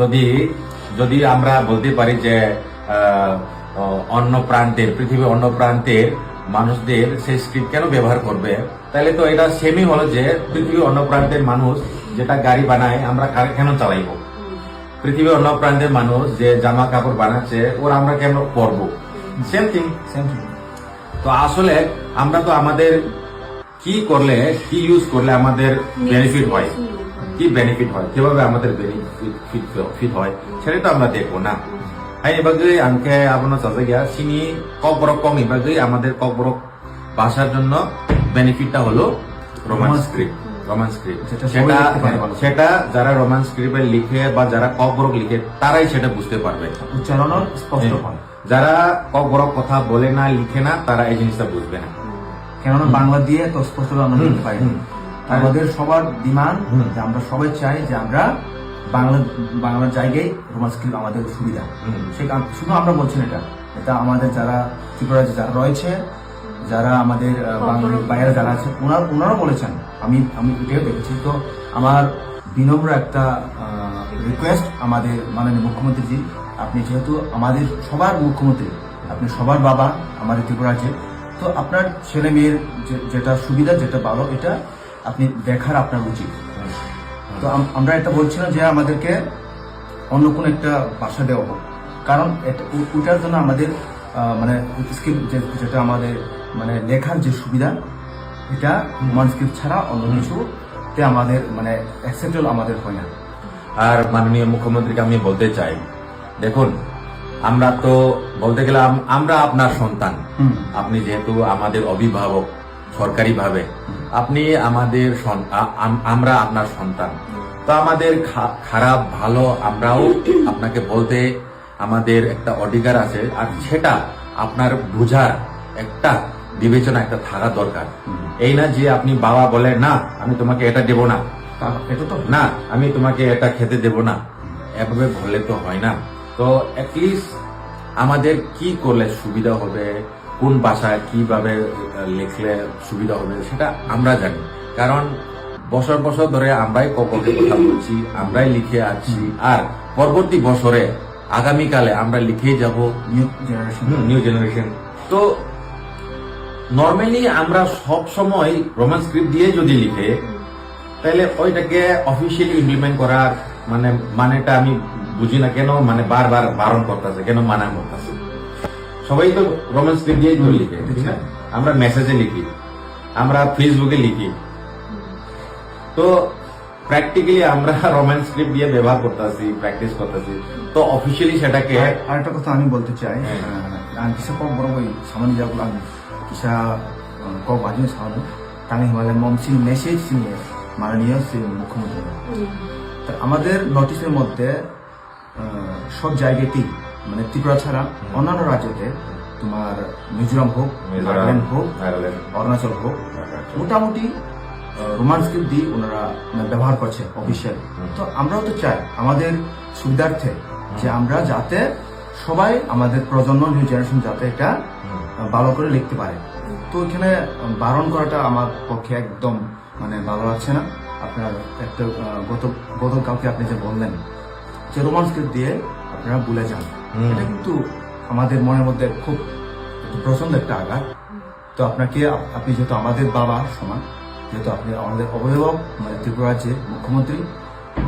যদি যদি আমরা বলতে পারি যে অন্য প্রান্তের পৃথিবীর অন্য প্রান্তের মানুষদের সেই স্ক্রিপ্ট কেন ব্যবহার করবে, তাহলে তো এটা সেমই হলো যে পৃথিবীর অন্য প্রান্তের মানুষ যেটা গাড়ি বানায় আমরা কেন চালাইব, পৃথিবীর অন্য প্রান্তের মানুষ যে জামা কাপড় বানাচ্ছে ওরা আমরা কেন পরবো, সেম থিং। তো আসলে আমরা তো আমাদের কি করলে কি ইউজ করলে আমাদের বেনিফিট হয়, কি বেনিফিট হয়, কিভাবে আমাদের বেনিফিট হয় সেটা তো আমরা দেখবো না। এই বাগে আনকে আপনার সাথে গিয়া চিনি কক বরক কম এবাগে আমাদের কক বরক ভাষার জন্য বেনিফিটটা হলো রোমান স্ক্রিপ্ট। রোমান স্ক্রিপ্ট সেটা যারা রোমান স্ক্রিপ্টে লিখে বা যারা কক বরক লিখে তারাই সেটা বুঝতে পারবে, উচ্চারণ স্পষ্ট হয়। যারা কক বরক কথা বলে না লিখে না তারা এই জিনিসটা বুঝবে না, কেননা বাংলা দিয়ে তো স্পষ্ট আমরা লিখতে পারি। আমাদের সবার ডিমান্ড যে আমরা সবাই চাই যে আমরা বাংলার জায়গায় রোমান স্ক্রিপ্ট আমাদের সুবিধা। সে শুধু আমরা বলছি না, এটা আমাদের যারা ত্রিপুরা যারা রয়েছে, যারা আমাদের বাংলার বাইরে যারা আছে ওনারা বলেছেন, আমি এটাও দেখেছি। তো আমার বিনম্র একটা রিকোয়েস্ট আমাদের মাননীয় মুখ্যমন্ত্রীজি, আপনি যেহেতু আমাদের সবার মুখ্যমন্ত্রী, আপনি সবার বাবা আমাদের ত্রিপুরাতে, তো আপনার ছেলে মেয়ের যেটা সুবিধা যেটা ভালো এটা আপনি দেখার আপনার উচিত। তো আমরা এটা বলছিলাম যে আমাদেরকে অন্য কোনো একটা ভাষা দেওয়া হোক, কারণ ওটার জন্য আমাদের মানে স্ক্রিপ্ট যেটা আমাদের মানে লেখার যে সুবিধা এটা রোমান স্ক্রিপ্ট ছাড়া অন্য কিছুতে আমাদের মানে অ্যাকসেপ্টেবল আমাদের হয় না। আর মাননীয় মুখ্যমন্ত্রীকে আমি বলতে চাই, দেখুন আমরা তো বলতে গেলে আমরা আপনার সন্তান, আপনি যেহেতু আমাদের অভিভাবক সরকারিভাবে, আপনি আমাদের আমরা আপনার সন্তান, তো আমাদের খারাপ ভালো আমরাও আপনাকে বলতে আমাদের একটা অধিকার আছে, আর সেটা আপনার বুঝার একটা বিবেচনা একটা থাকা দরকার। এই না যে আপনি বাবা বলে না আমি তোমাকে এটা দেব না, এটা তো না আমি তোমাকে এটা খেতে দেব না, এভাবে বললে তো হয় না। তো অ্যাটলিস্ট আমাদের কি করলে সুবিধা হবে, কোন ভাষায় কিভাবে লিখলে সুবিধা হবে সেটা আমরা জানি, কারণ বছর বছর ধরে আমরাই কপকে কথা বলছি, আমরাই লিখে আছি, আর পরবর্তী বছরে আগামীকালে আমরা লিখেই যাব নিউ জেনারেশন। তো নর্মালি আমরা সব সময় রোমান স্ক্রিপ্ট দিয়ে যদি লিখে, তাহলে ওইটাকে অফিসিয়ালি ইমপ্লিমেন্ট করার মানেটা আমি বুঝি না, কেন মানে বারবার বারণ করতেছে, কেন মানা করতেছে। সবাই তো রোমান স্ক্রিপ্ট দিয়ে লিখে, আমরা মেসেজে লিখি, আমরা ফেসবুকে লিখি, তো প্র্যাকটিক্যালি আমরা রোমান স্ক্রিপ্ট দিয়ে ব্যবহার করতেছি, প্র্যাকটিস করতেছি, তো অফিসিয়ালি সেটাকে। আরেকটা কথা আমি বলতে চাই, কিছু কক বড় বই সামান্য যাবো আমি কিছু কক বাজুন সামান্য তামি হিমালয় মমসিং মেসেজ নিয়ে মাননীয় শ্রী মুখ্যমন্ত্রী, আমাদের নোটিশের মধ্যে সব জায়গাতেই মানে ত্রিপুরা ছাড়া অন্যান্য রাজ্যতে তোমার মিজোরাম হোক, নাগাল্যান্ড হোক, অরুণাচল হোক, মোটামুটি রোমান স্ক্রিপ্ট দিয়ে ওনারা ব্যবহার করছে অফিসিয়াল। তো আমরাও তো চাই আমাদের সুবিধার্থে যে আমরা যাতে সবাই আমাদের প্রজন্ম নিউ জেনারেশন যাতে এটা ভালো করে লিখতে পারে। তো এখানে বারণ করাটা আমার পক্ষে একদম মানে ভালো লাগছে না। আপনার একটা গতকালকে আপনি যে বললেন যে রোমান স্ক্রিপ্ট দিয়ে আপনারা ভুলে যান, এটা কিন্তু আমাদের মনের মধ্যে খুব প্রচন্ড একটা আঘাত। তো আপনি যেহেতু আমাদের বাবা সমান, যেহেতু আপনি আমাদের অভিভাবক মানে ত্রিপুরা রাজ্যের মুখ্যমন্ত্রী,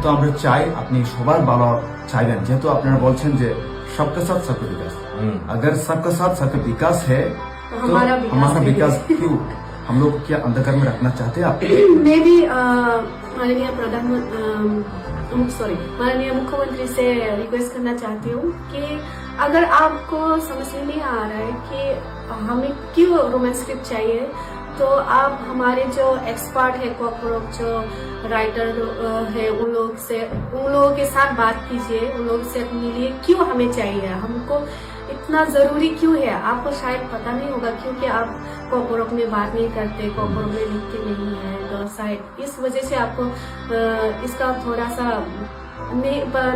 তো আমরা চাই আপনি সবার ভালো চাইবেন, যেহেতু আপনারা বলছেন যে सबका साथ सबका विकास, अगर सबका साथ सबका विकास है तो हमारा विकास क्यों हम लोग क्या अंधकार में रखना चाहते हैं आप? मैं भी माननीय मुख्यमंत्री से रिक्वेस्ट करना चाहती हूँ कि अगर आपको समझ में नहीं आ रहा है कि हमें क्यों रोमान स्क्रिप्ट चाहिए, तो आप हमारे जो एक्सपर्ट है कॉकरोक जो राइटर है उन लोगों के साथ बात कीजिए, उन लोगों से मिलिए क्यों हमें चाहिए, हमको इतना जरूरी क्यों है। आपको शायद पता नहीं होगा क्योंकि आप कॉकरोक में बात नहीं करते, कॉकरोक में लिखते नहीं है, तो शायद इस वजह से आपको इसका थोड़ा सा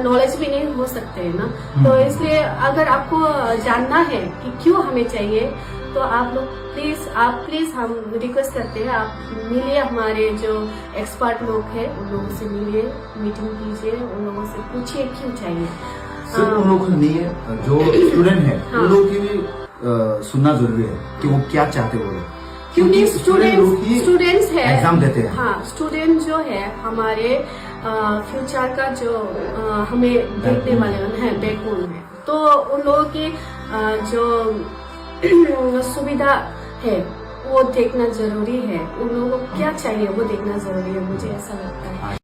नॉलेज भी नहीं हो सकते है ना। तो इसलिए अगर आपको जानना है कि क्यों हमें चाहिए, तो आप लोग प्लीज हम रिक्वेस्ट करते हैं, आप मिलिए, हमारे जो एक्सपर्ट लोग हैं उन लोगों से मिलिए, मीटिंग कीजिए, उन लोगों से पूछिए क्यों चाहिए। सिर्फ उन लोगों को नहीं है, जो स्टूडेंट है हाँ। उन लोगों की भी सुनना जरूरी है कि वो क्या चाहते हैं वो लोग। क्योंकि लोग स्टूडेंट्स है, एग्जाम देते हैं। हाँ, स्टूडेंट जो है हमारे फ्यूचर का जो हमें देखने वाले हैं, बैकबोन है, तो उन लोगों की जो सुविधा है वो देखना जरूरी है, उन लोगों को क्या चाहिए वो देखना जरूरी है, मुझे ऐसा लगता है।